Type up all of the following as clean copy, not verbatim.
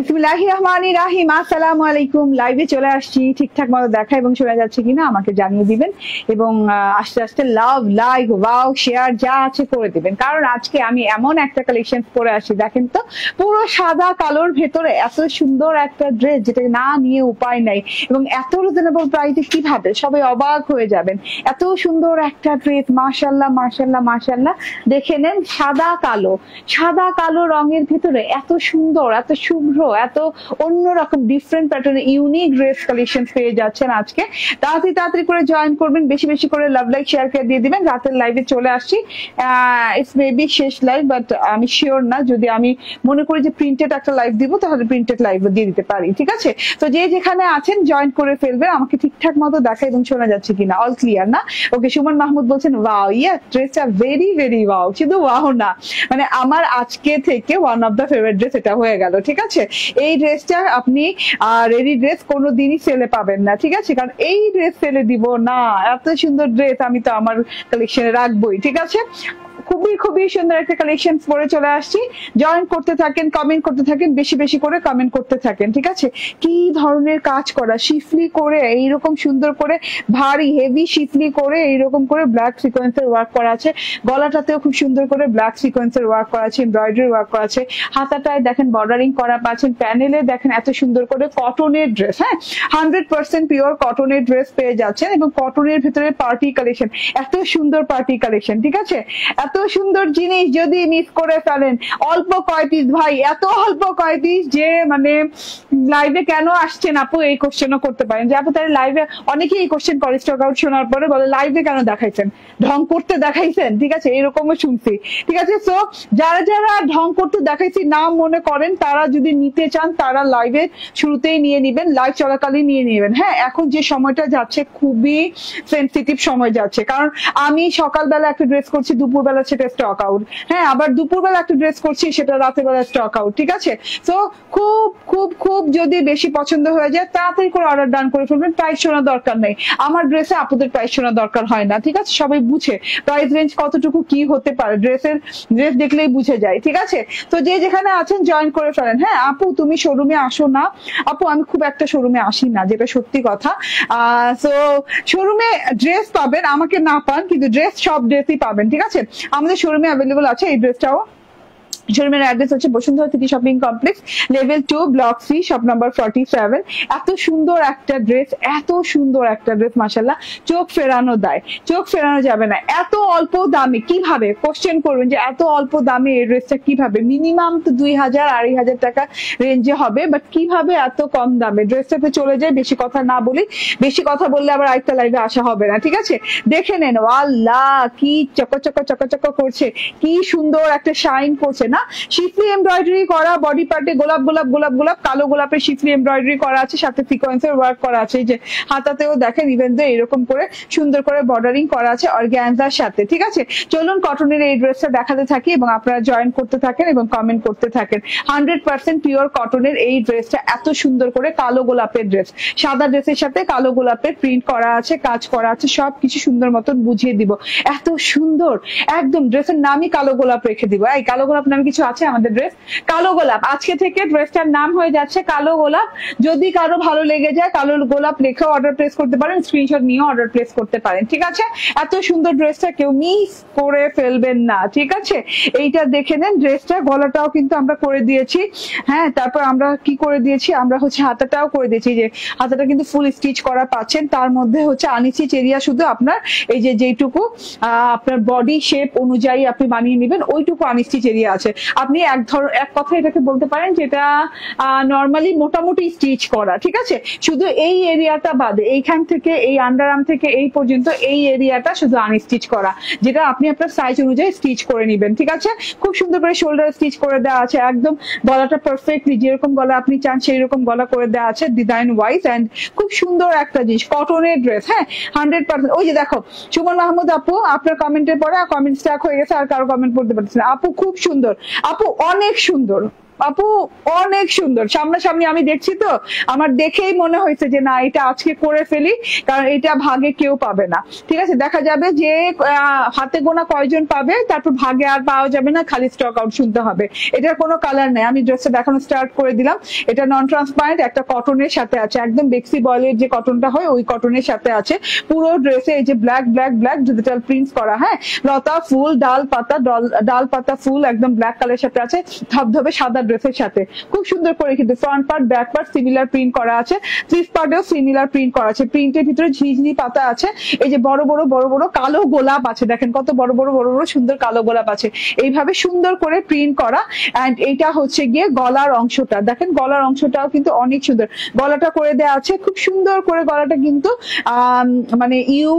বিসমিল্লাহির রহমানির রহিম। আসসালামু আলাইকুম। লাইভে চলে আসছি, ঠিকঠাক মতো দেখা এবং শোনা যাচ্ছে কিনা আমাকে জানিয়ে দিবেন এবং আস্তে আস্তে লাভ, লাইক, ওয়াও, শেয়ার যা আছে করে দিবেন। কারণ আজকে আমি এমন একটা কালেকশন পরে আসি, দেখেন তো, পুরো সাদা কালোর ভেতরে এত সুন্দর একটা ড্রেস যেটা না নিয়ে উপায় নাই এবং এত রিজনেবল প্রাইসে কিভাবে সবাই অবাক হয়ে যাবেন। এত সুন্দর একটা ড্রেস, মাশাআল্লাহ মাশাআল্লাহ মাশাআল্লাহ। দেখে নেন, সাদা কালো রঙের ভেতরে এত সুন্দর, এত শুভ্র, এত অন্যরকম ডিফারেন্ট প্যাটার্নের ইউনিক ড্রেস কালেকশন পেয়ে যাচ্ছেন আজকে। তাড়াতাড়ি করে জয়েন করবেন, বেশি বেশি করে লাভ, লাইক, শেয়ার করে দিয়ে দিবেন। রাতের লাইভে চলে আসছি, ইটস মেবি শেষ লাইভ, বাট আমি শিওর না। যদি আমি মনে করি যে প্রিন্টেড একটা লাইভ দিব তাহলে প্রিন্টেড লাইভ দিয়ে দিতে পারি, ঠিক আছে? তো যে যেখানে আছেন জয়েন করে ফেলবেন। আমাকে ঠিকঠাক মতো দেখা এবং শোনা যাচ্ছে কিনা, অল ক্লিয়ার না? ওকে, সুমন মাহমুদ বলছেন ওয়াও, ইয়া ড্রেসটা ভেরি ভেরি ওয়াও। শুধু ওয়াও না, মানে আমার আজকে থেকে one of the favourite dress এটা হয়ে গেল, ঠিক আছে? এই ড্রেসটা আপনি রেডি ড্রেস কোনোদিনই সেলে পাবেন না, ঠিক আছে? কারণ এই ড্রেস সেলে দিব না। এত সুন্দর ড্রেস আমি তো আমার কালেকশনে রাখবোই, ঠিক আছে? খুবই খুবই সুন্দর একটা কালেকশন পরে চলে আসছি। জয়েন করতে থাকেন, কমেন্ট করতে থাকেন, বেশি বেশি করে কমেন্ট করতে থাকেন, ঠিক আছে? কি ধরনের কাজ করা, শিফলি করে এইরকম সুন্দর করে ভারী হেভি শিফলি করে এইরকম করে ব্ল্যাক সিকোয়েন্সের ওয়ার্ক করা আছে। গলাটাতেও খুব সুন্দর করে ব্ল্যাক সিকোয়েন্সের ওয়ার্ক করা আছে, এমব্রয়ডারি ওয়ার্ক করা আছে। হাতাটায় দেখেন বর্ডারিং করা পাচ্ছেন। প্যানেলে দেখেন এত সুন্দর করে কটনের ড্রেস, হ্যাঁ 100% পিওর কটনের ড্রেস পেয়ে যাচ্ছেন এবং কটনের ভিতরে পার্টি কালেকশন, এত সুন্দর পার্টি কালেকশন, ঠিক আছে? এত সুন্দর জিনিস যদি মিস করে ফেলেন, অল্প কয় পিস ভাই, এত অল্প কয় পিস যে মানে লাইভে কেন আসছেন আপু, এই কোশ্চেনও করতে পারেন যে আপু তার লাইভে অনেকেই এই কোশ্চেন করে স্টক আউট শোনার পরে বলে লাইভে কেন দেখাইছেন, ঢং করতে দেখাইছেন, ঠিক আছে? এরকমও শুনছি, ঠিক আছে? সো যারা যারা ঢং করতে দেখাইছি না মনে করেন, তারা যদি নিতে চান তারা লাইভে শুরুতেই নিয়ে নিবেন, লাইভ চলাকালীন নিয়ে নিবেন। হ্যাঁ, এখন যে সময়টা যাচ্ছে খুবই সেন্সিটিভ সময় যাচ্ছে, কারণ আমি সকালবেলা একটা ড্রেস করছি, দুপুরবেলা সেটা স্টক আউট, হ্যাঁ আবার দুপুরবেলা একটা ড্রেস করছি সেটা রাতের বেলা স্টক আউট, ঠিক আছে? তো খুব খুব খুব যদি বেশি পছন্দ হয়ে যায় তাড়াতাড়ি করে অর্ডার ডান করে ফেলবেন। প্রাইস শোনা দরকার নেই, আমার ড্রেসে আপনাদের প্রাইস শোনা দরকার হয় না, ঠিক আছে? সবাই বুঝে প্রাইস রেঞ্জ কতটুকু কি হতে পারে, ড্রেস দেখলেই বুঝে যায়, ঠিক আছে? তো যে যেখানে আছেন জয়েন করে ফেলেন। হ্যাঁ আপু তুমি শোরুমে আসো না? আপু আমি খুব একটা শোরুমে আসি না, যেটা সত্যি কথা। তো শোরুমে ড্রেস পাবেন, আমাকে না পান, কিন্তু ড্রেস সব ড্রেসই পাবেন, ঠিক আছে? আমাদের শোরুমে অ্যাভেলেবল আছে এই ড্রেসটাও। শোরুমের অ্যাড্রেস হচ্ছে Bashundhara city shopping complex, level 2, block 3, shop number 47। এত সুন্দর একটা ড্রেস, এত সুন্দর একটা ড্রেস, মাশাআল্লাহ, চোখ ফেরানো দেয়, চোখ ফেরানো যাবে না। এত অল্প দামে কিভাবে, কোশ্চেন করবেন যে এত অল্প দামে এই ড্রেসটা কিভাবে, মিনিমাম তো 2000-2500 টাকা রেঞ্জে হবে, বাট কিভাবে এত কম দামে ড্রেসটাতে চলে যায়। বেশি কথা না বলি, বেশি কথা বললে আবার আরেকটা লাইভে আসা হবে না, ঠিক আছে? দেখে নেন, আল্লাহ কি চকচক করছে, কি সুন্দর একটা শাইন করছে না? শিফলি এমব্রয়ডারি করা, বডি পার্টে গোলাপ গোলাপ গোলাপ গোলাপ, কালো গোলাপের শিফলি এমব্রয়ডারি করা আছে, সাথে সিকোয়েন্সের ওয়ার্ক করা আছে। এই যে হাতাতেও দেখেন ইভেন তো এরকম করে সুন্দর করে বর্ডারিং করা আছে অর্গানজার সাথে, ঠিক আছে? চলুন কটনের এই ড্রেসটা দেখাতে থাকি এবং আপনারা জয়েন করতে থাকেন এবং কমেন্ট করতে থাকেন। 100% পিওর কটনের এই ড্রেসটা, এত সুন্দর করে কালো গোলাপের ড্রেস, সাদা ড্রেসের সাথে কালো গোলাপের প্রিন্ট করা আছে, কাজ করা আছে, সবকিছু সুন্দর মতন বুঝিয়ে দিব। এত সুন্দর, একদম ড্রেসের নামই কালো গোলাপ রেখে দিব। এই কালো গোলাপ নামে কিছু আছে আমাদের ড্রেস, কালো গোলাপ। আজকে থেকে ড্রেসটার নাম হয়ে যাচ্ছে কালো গোলাপ। যদি কারো ভালো লেগে যায় কালো গোলাপ লেখা অর্ডার প্লেস করতে পারেন, স্ক্রিনশট নিয়ে অর্ডার প্লেস করতে পারেন, ঠিক আছে? এত সুন্দর ড্রেসটা কেউ মিস করে ফেলবেন না, ঠিক আছে? এইটা দেখে নেন, ড্রেসটা গলাটাও কিন্তু আমরা করে দিয়েছি, হ্যাঁ। তারপর আমরা কি করে দিয়েছি, আমরা হচ্ছে হাতাটাও করে দিয়েছি, যে হাতাটা কিন্তু ফুল স্টিচ করা পাচ্ছেন। তার মধ্যে হচ্ছে আনিসি চেরিয়া, শুধু আপনার এই যে যেটুকু আপনার বডি শেপ অনুযায়ী আপনি বানিয়ে নেবেন ওইটুকু আনিসি চেরিয়া আছে। আপনি এক কথা এটাকে বলতে পারেন যেটা নর্মালি মোটামুটি স্টিচ করা, ঠিক আছে? শুধু এই এরিয়াটা বাদে, এইখান থেকে এই আন্ডার আর্ম থেকে এই পর্যন্ত এই এরিয়াটা শুধু আনস্টিচ করা, যেটা আপনি আপনার সাইজ অনুযায়ী স্টিচ করে নেবেন, ঠিক আছে? খুব সুন্দর করে শোল্ডার স্টিচ করে দেওয়া আছে, একদম গলাটা পারফেক্টলি যেরকম গলা আপনি চান সেই রকম গলা করে দেওয়া আছে, ডিজাইন ওয়াইজ। এন্ড খুব সুন্দর একটা জিনিস, কটনের ড্রেস, হ্যাঁ 100%। ওই যে দেখো সুমন মাহমুদ আপু, আপনার কমেন্টের পরে কমেন্ট স্ট্যাক হয়ে গেছে, আর কারো কমেন্ট পড়তে পারতেছে না। আপু খুব সুন্দর, আপু অনেক সুন্দর, আপু অনেক সুন্দর, সামনাসামনি আমি দেখছি তো, আমার দেখেই মনে হয়েছে যে না এটা আজকে করে ফেলি, কারণ এটা ভাগে কেউ পাবে না। ঠিক আছে, দেখা যাবে যে হাতে গোনা কয়জন পাবে, তারপর ভাগে আর পাওয়া যাবে না, খালি স্টক আউট শুনতে হবে। এটার কোনো কালার নেই, আমি ড্রেসটা দেখানো স্টার্ট করে দিলাম। এটা নন ট্রান্সপারেন্ট একটা কটনের সাথে আছে, একদম বেক্সি বয়েলের যে কটনটা হয় ওই কটনের সাথে আছে। পুরো ড্রেসে এই যে black black black digital prints করা, হ্যাঁ, লতা ফুল ডাল পাতা ডাল পাতা ফুল একদম ব্ল্যাক কালারের সাথে আছে, ধবধবে সাদা ড্রেসের সাথে খুব সুন্দর করে কিন্তু front part back part similar print করা আছে, স্লিভ পার্টেও সিমিলার প্রিন্ট করা আছে। প্রিন্টের ভিতরে ঝিঝনি পাতা আছে, এই যে বড় বড় বড় বড় কালো গোলাপ আছে, দেখেন কত বড় বড় বড় বড় সুন্দর কালো গোলাপ আছে, এইভাবে সুন্দর করে প্রিন্ট করা। এন্ড এইটা হচ্ছে গিয়ে গলার অংশটা, দেখেন গলার অংশটাও কিন্তু অনেক সুন্দর, গলাটা করে দেওয়া আছে খুব সুন্দর করে। গলাটা কিন্তু মানে ইউ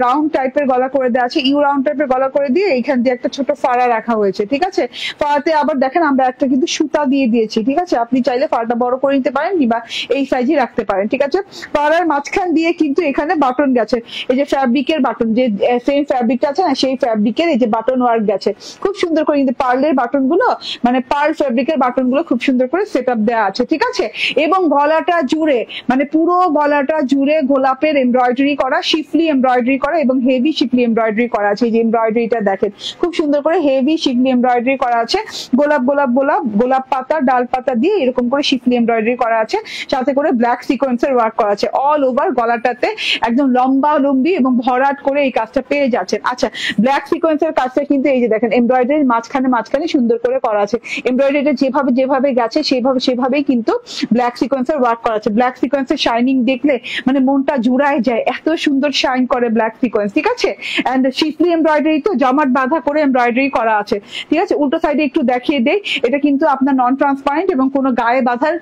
রাউন্ড টাইপের গলা করে দেওয়া আছে, ইউ রাউন্ড টাইপের গলা করে দিয়ে এইখান দিয়ে একটা ছোট ফাড়া রাখা হয়েছে। ঠিক আছে, ফাড়াতে আবার দেখেন আমরা একটা কিন্তু সুতা দিয়ে দিয়েছি। ঠিক আছে, আপনি চাইলে ফাড়াটা বড় করে নিতে পারেন কিংবা এই সাইজে রাখতে পারেন। ঠিক আছে, ফাড়ার মাঝখান দিয়ে কিন্তু এখানে বাটন গেছে, এই যে ফ্যাব্রিকের বাটন, যে সেম ফ্যাব্রিকটা আছে না সেই ফ্যাব্রিকের এই যে বাটন ওয়ার্ক গেছে খুব সুন্দর করে, কিন্তু পার্লের বাটন গুলো মানে পার্ল ফ্যাব্রিকের বাটন গুলো খুব সুন্দর করে সেট আপ দেওয়া আছে। ঠিক আছে, এবং গলাটা জুড়ে মানে পুরো গলাটা জুড়ে গোলাপের এমব্রয়ডারি করা, শিফলি এমব্রয়ডারি করা এবং হেভি শিফলি এমব্রয়ডারি করা আছে। এই যে এমব্রয়ডারিটা দেখেন খুব সুন্দর করে হেভি শিফলি এমব্রয়ডারি করা আছে, গোলাপ গোলাপ গোলাপ গোলাপ পাতা ডাল পাতা দিয়ে এরকম করে শিফলি এমব্রয়ডারি করা আছে, সাথে করে ব্ল্যাক সিকোয়েন্সের ওয়ার্ক করা আছে অল ওভার গলাটাতে, একদম লম্বা লম্বি এবং ভরাট করে এই কাজটা পেয়ে যাচ্ছেন। আচ্ছা, ব্ল্যাক সিকোয়েন্সের কাজটা কিন্তু এই যে দেখেন এমব্রয়ডারির মাঝখানে মাঝখানে সুন্দর করে করা আছে, এমব্রয়ডারিটা যেভাবে যেভাবে গেছে সেভাবেই কিন্তু ব্ল্যাক সিকোয়েন্সের ওয়ার্ক করা আছে। ব্ল্যাক সিকোয়েন্সের শাইনিং দেখলে মানে মনটা জুড়ায় যায়, এত সুন্দর শাইন করে ব্ল্যাক সিকোয়েন্স। ঠিক আছে, এন্ড শিফলি এমব্রয়ডারি তো জমাট বাঁধা করে এমব্রয়ডারি করা আছে। ঠিক আছে, উল্টো সাইডে একটু দেখিয়ে দেই, এটা কিন্তু আপনার নন ট্রান্সপারেন্ট এবং কোনো গায়ে বাঁধার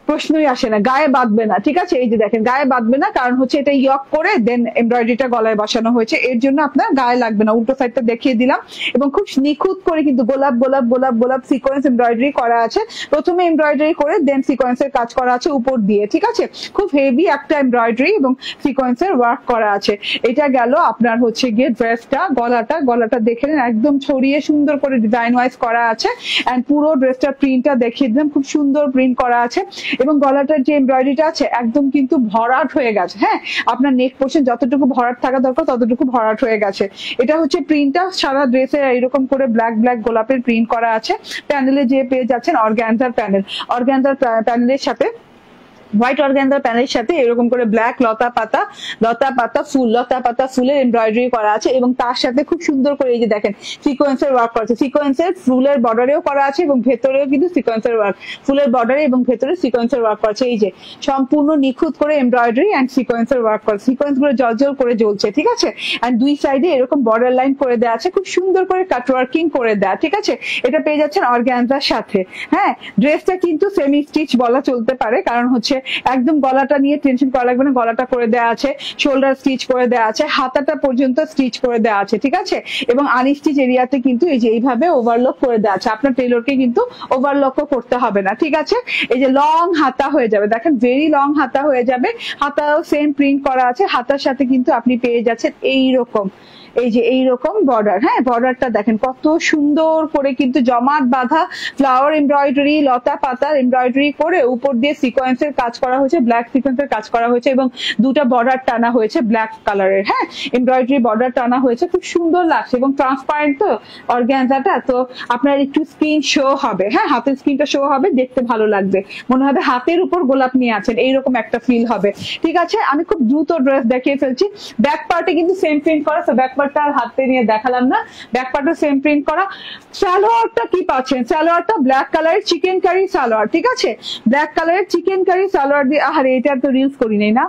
প্রশ্নই আসে না, গায়ে বাঁধবে না। ঠিক আছে, এই যে দেখেন গায়ে বাঁধবে না, কারণ হচ্ছে এটা ইয়ক করে দেন এমব্রয়ডারিটা গলায় বসানো হয়েছে, এর জন্য আপনার গায়ে লাগবে না। উল্টো সাইডটা দেখিয়ে দিলাম, এবং খুব নিখুঁত করে কিন্তু গোলাপ গোলাপ গোলাপ গোলাপ সিকোয়েন্স এমব্রয়ডারি করা আছে, প্রথমে এমব্রয়ডারি করে দেন সিকোয়েন্সের কাজ করা আছে উপর দিয়ে। ঠিক আছে, খুব হেভি একটা এমব্রয়ডারি এবং সিকোয়েন্সের ওয়ার্ক করা আছে। এটা গেল আপনার হচ্ছে গিয়ে ড্রেসটা, গলাটা দেখে নেন একদম ছড়িয়ে সুন্দর করে ডিজাইন ওয়াইজ করা আছে, এন্ড পুরো ড্রেসটার প্রিন্টটা দেখিয়ে দিলাম, খুব সুন্দর প্রিন্ট করা আছে এবং গলাটার যে এমব্রয়ডারিটা আছে একদম কিন্তু ভরাট হয়ে গেছে। হ্যাঁ, আপনার নেক পোর্শন যতটুকু ভরাট থাকা দরকার ততটুকু ভরাট হয়ে গেছে। এটা হচ্ছে প্রিন্টটা, সারা ড্রেসে এরকম করে ব্ল্যাক ব্ল্যাক গোলাপের প্রিন্ট করা আছে। প্যানেলে যে পেয়ে যাচ্ছেন অর্গানজার প্যানেল, অর্গানজার প্যানেলের সাথে হোয়াইট অর্গানজার প্যানেলের সাথে এরকম করে ব্ল্যাক লতা পাতা ফুলের এমব্রয়ডারি করা আছে, এবং তার সাথে খুব সুন্দর করে এই যে দেখেন সিকোয়েন্সের ওয়ার্ক করা আছে, সিকোয়েন্সের ফুলের বর্ডারেও করা আছে এবং ভেতরেও কিন্তু সিকোয়েন্সের ওয়ার্ক, ফুলের বর্ডারে এবং ভেতরে সিকোয়েন্সের ওয়ার্ক করা আছে। এই যে সম্পূর্ণ নিখুঁত করে এমব্রয়ডারি এন্ড সিকোয়েন্সের ওয়ার্ক করা, সিকোয়েন্স গুলো জলজল করে জ্বলছে। ঠিক আছে, এন্ড দুই সাইডে এরকম বর্ডার লাইন করে দেওয়া আছে, খুব সুন্দর করে কাটওয়ার্কিং করে দেওয়া। ঠিক আছে, এটা পেয়ে যাচ্ছেন অর্গানজার সাথে। হ্যাঁ, ড্রেসটা কিন্তু সেমি স্টিচ বলা চলতে পারে, কারণ হচ্ছে একদম গলাটা নিয়ে টেনশন করা লাগবে না, গলাটা করে দেওয়া আছে, শোল্ডার স্টিচ করে দেওয়া আছে, হাতাটা পর্যন্ত স্টিচ করে দেওয়া আছে। ঠিক আছে, এবং আনস্টিচ এরিয়াতে কিন্তু এই যে এইভাবে ওভারলক করে দেওয়া আছে, আপনার টেলরকে কিন্তু ওভারলকও করতে হবে না। ঠিক আছে, এই যে লং হাতা হয়ে যাবে, দেখেন ভেরি লং হাতা হয়ে যাবে, হাতাও সেম প্রিন্ট করা আছে, হাতার সাথে কিন্তু আপনি পেয়ে যাচ্ছেন এইরকম এই যে এইরকম বর্ডার। হ্যাঁ, বর্ডারটা দেখেন কত সুন্দর করে কিন্তু জমাট বাঁধা ফ্লাওয়ার এমব্রয়ডারি লতা পাতার এমব্রয়ডারি করে উপর দিয়ে সিকোয়েন্সের কাজ করা হয়েছে, ব্ল্যাক সিকোয়েন্সের কাজ করা হয়েছে এবং দুটা বর্ডার টানা হয়েছে ব্ল্যাক কালারের। হ্যাঁ, এমব্রয়ডারি বর্ডার টানা হয়েছে, খুব সুন্দর লাগছে এবং ট্রান্সপারেন্ট তো অর্গানজাটা, তো আপনার একটু স্ক্রিন শো হবে। হ্যাঁ, হাতের স্ক্রিনটা শো হবে, দেখতে ভালো লাগবে, মনে হবে হাতের উপর গোলাপ নিয়ে আছেন, এইরকম একটা ফিল হবে। ঠিক আছে, আমি খুব দ্রুত ড্রেস দেখিয়ে ফেলছি। ব্যাক পার্টে কিন্তু সেম প্রিন্ট করা, তো ব্যাক পার্টটা আর হাতে নিয়ে দেখালাম না, ব্যাক পার্টও সেম প্রিন্ট করা। সালোয়ারটা কি পাচ্ছেন, সালোয়ারটা ব্ল্যাক কালারের চিকেন কারি সালোয়ার। ঠিক আছে, ব্ল্যাক কালারের চিকেন কারি সালোয়ার দিয়ে, আরে এটা তো রিলস করি নাই না।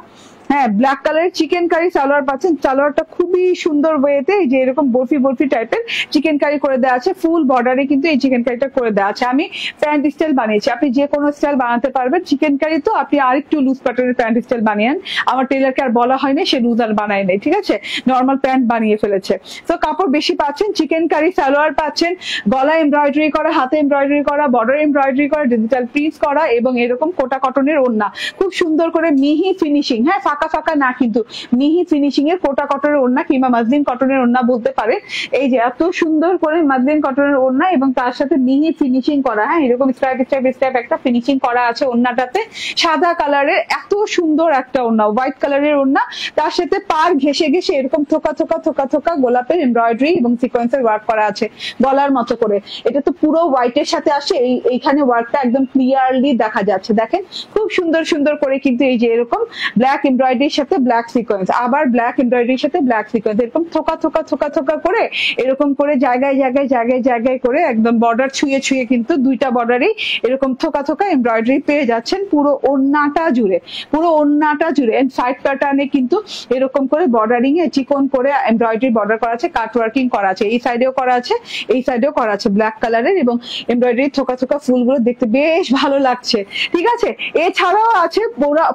হ্যাঁ, ব্ল্যাক কালারের চিকেন কারি সালোয়ার পাচ্ছেন, সালোয়ারটা খুবই সুন্দর ওয়েতে এই যে এরকম বরফি বরফি টাইপের চিকেন কারি করে দেওয়া আছে, ফুল বর্ডারে কিন্তু এই চিকেন কারিটা করে দেওয়া আছে। আমি প্যান্ট স্টাইল বানিয়েছি, আপনি যে কোনো স্টাইল বানাতে পারবেন। চিকেন কারি তো আপনি আরেকটু লুজ প্যাটার্নের প্যান্ট স্টাইল বানিয়েন, আমার টেলারকে আর বলা হয় না, সে লুজ আর বানায় নেই। ঠিক আছে, নর্মাল প্যান্ট বানিয়ে ফেলেছে। তো কাপড় বেশি পাচ্ছেন, চিকেন কারি সালোয়ার পাচ্ছেন, গলা এমব্রয়ডারি করা, হাতে এমব্রয়ডারি করা, বর্ডার এমব্রয়ডারি করা, ডিজিটাল প্রিন্টস করা এবং এরকম কোটা কটনের ওড়না, খুব সুন্দর করে মিহি ফিনিশিং। হ্যাঁ, ফাঁকা ফাঁকা ফাঁকা না, কিন্তু মিহি ফিনিশিং এর কোটা কটনের ওড়না কিংবা মাসলিন কটনের ওড়না বলতে পারে। এই যে এত সুন্দর করে মাসলিন কটনের ওড়না এবং তার সাথে মিহি ফিনিশিং করা, হ্যাঁ এরকম স্ট্রাইপ স্ট্রাইপ স্ট্রাইপ একটা ফিনিশিং করা আছে ওড়নাটাতে। সাদা কালারের এত সুন্দর একটা ওড়না, হোয়াইট কালারের ওড়না, তার সাথে পার ঘেসে ঘেসে এরকম থোকা থোকা থোকা থোকা গোলাপের এমব্রয়ডারি এবং সিকোয়েন্সের ওয়ার্ক করা আছে গলার মতো করে। এটা তো পুরো হোয়াইটের সাথে আসে, এইখানে ওয়ার্কটা একদম ক্লিয়ারলি দেখা যাচ্ছে। দেখেন খুব সুন্দর সুন্দর করে কিন্তু এই যে এরকম ব্ল্যাক এমব্রয়ডারির সাথে ব্ল্যাক সিকোয়েন্স, আবার ব্ল্যাক এমব্রয়ডারির সাথে ব্ল্যাক সিকোয়েন্স, এরকম থোকা থোকা থোকা থোকা করে এরকম করে জায়গায় জায়গায় জায়গায় জায়গায় করে একদম বর্ডার ছুঁয়ে ছুঁয়ে কিন্তু দুইটা বর্ডারেই এরকম থোকা থোকা এমব্রয়ডারি পেয়ে যাচ্ছেন পুরো ওড়নাটা জুড়ে, পুরো ওড়নাটা জুড়ে। এন্ড সাইড প্যাটার্নে কিন্তু এরকম করে বর্ডারিং এ চিকন করে এমব্রয়ডারি বর্ডার করা আছে, কাট ওয়ার্কিং করা আছে, এই সাইডেও করা আছে, এই সাইডেও করা আছে ব্ল্যাক কালারের, এবং এমব্রয়ডারি থোকা থোকা ফুলগুলো দেখতে বেশ ভালো লাগছে। ঠিক আছে, এছাড়াও আছে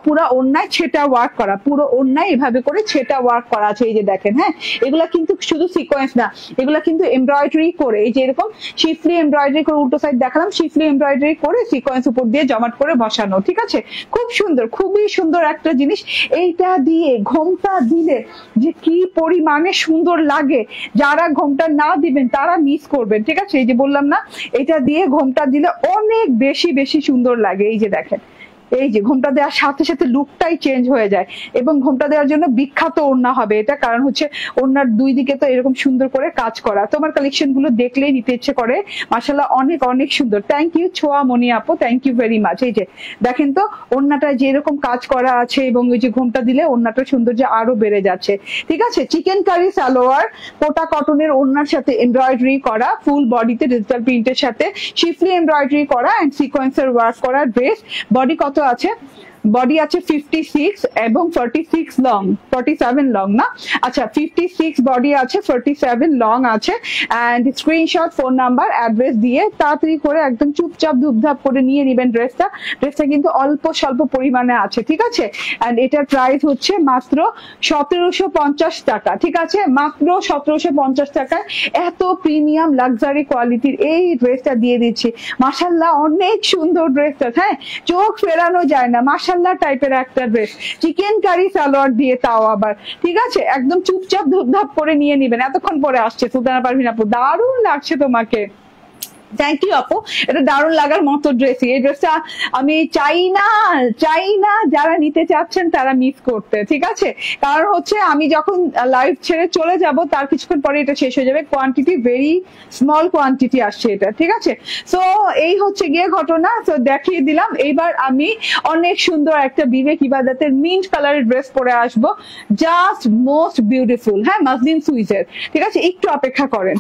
পুরো ওড়নায় ছেটা ওয়ার্ক করা, পুরো ওড়নায় এভাবে করে ছেটা ওয়ার্ক করা আছে। এই যে দেখেন, হ্যাঁ এগুলা কিন্তু শুধু সিকোয়েন্স না, এগুলা কিন্তু এমব্রয়ডারি করে, এই যে এরকম শিফলি এমব্রয়ডারি করে, উল্টো সাইড দেখালাম, শিফলি এমব্রয়ডারি করে সিকোয়েন্স উপর দিয়ে জমাট করে বসানো। ঠিক আছে, খুব সুন্দর, খুবই সুন্দর একটা জিনিস। এইটা দিয়ে ঘোমটা দিলে যে কি পরিমাণে সুন্দর লাগে, যারা ঘোমটা না দিবেন তারা মিস করবেন। ঠিক আছে, এই যে বললাম না, এটা দিয়ে ঘোমটা দিলে অনেক বেশি বেশি সুন্দর লাগে। এই যে দেখেন, এই যে ঘোমটা দেওয়ার সাথে সাথে লুকটাই চেঞ্জ হয়ে যায়। এবং ঘোমটা দেওয়ার জন্য বিখ্যাত ওড়না হবে এটা, কারণ হচ্ছে ওড়নার দুই দিকে তো এরকম সুন্দর করে কাজ করা। তোমার কালেকশন গুলো দেখলেই নিতে ইচ্ছে করে, মাশাআল্লাহ অনেক অনেক সুন্দর। থ্যাংক ইউ ছোয়া মনি আপু, থ্যাংক ইউ ভেরি মাচ। এই যে দেখেন তো ওড়নাটা যে এরকম কাজ করা আছে, এবং ওই যে ঘোমটা দিলে ওড়নাটার সৌন্দর্য আরো বেড়ে যাচ্ছে। ঠিক আছে, চিকেন কারি সালোয়ার, কোটা কটনের ওড়নার সাথে এমব্রয়ডারি করা, ফুল বডিতে ডিজিটাল প্রিন্টের সাথে শিফলি এমব্রয়ডারি করা এন্ড সিকোয়েন্সের ওয়ার্ক করা ড্রেস। বডি কত আছে? বডি আছে 56 এবং 46 লং, 47 লং না, আচ্ছা 56 বডি আছে, 47 লং আছে। And screenshot, phone number, address দিয়ে তাড়াতাড়ি করে একদম চুপচাপ ধুপধাপ করে নিয়ে নেবেন ড্রেসটা। ড্রেসটা কিন্তু অল্প স্বল্প পরিমাণে আছে। ঠিক আছে, এন্ড এটার প্রাইস হচ্ছে মাত্র 1750 টাকা। ঠিক আছে, মাত্র 1750 টাকায় এত প্রিমিয়াম লাক্সারি কোয়ালিটির এই ড্রেসটা দিয়ে দিচ্ছি। মাশাআল্লাহ অনেক সুন্দর ড্রেসটা, হ্যাঁ চোখ ফেরানো যায় না, মাশাআল্লাহ টাইপের একটা ড্রেস, চিকেন কারি সালোয়ার দিয়ে, তাও আবার। ঠিক আছে, একদম চুপচাপ ধুপধাপ করে নিয়ে নিবেন। এতক্ষণ পরে আসছে সুলতানা পারভিন আপু, দারুণ লাগছে তোমাকে। থ্যাংক ইউ আপু, এটা দারুণ লাগার মতো ড্রেস। এই ড্রেসটা আমি চাই না যারা নিতে চাচ্ছেন তারা মিস করতে। ঠিক আছে, কারণ হচ্ছে আমি যখন লাইভ ছেড়ে চলে যাব তার কিছুক্ষণ পরে এটা শেষ হয়ে যাবে, কোয়ান্টিটি ভেরি স্মল কোয়ান্টিটি আসছে এটা। ঠিক আছে, সো এই হচ্ছে গিয়ে ঘটনা, তো দেখিয়ে দিলাম। এইবার আমি অনেক সুন্দর একটা বিবেক ইবাদতের মিন্ট কালারের ড্রেস পরে আসবো, জাস্ট মোস্ট বিউটিফুল, হ্যাঁ মাসলিন সুইজের। ঠিক আছে, একটু অপেক্ষা করেন।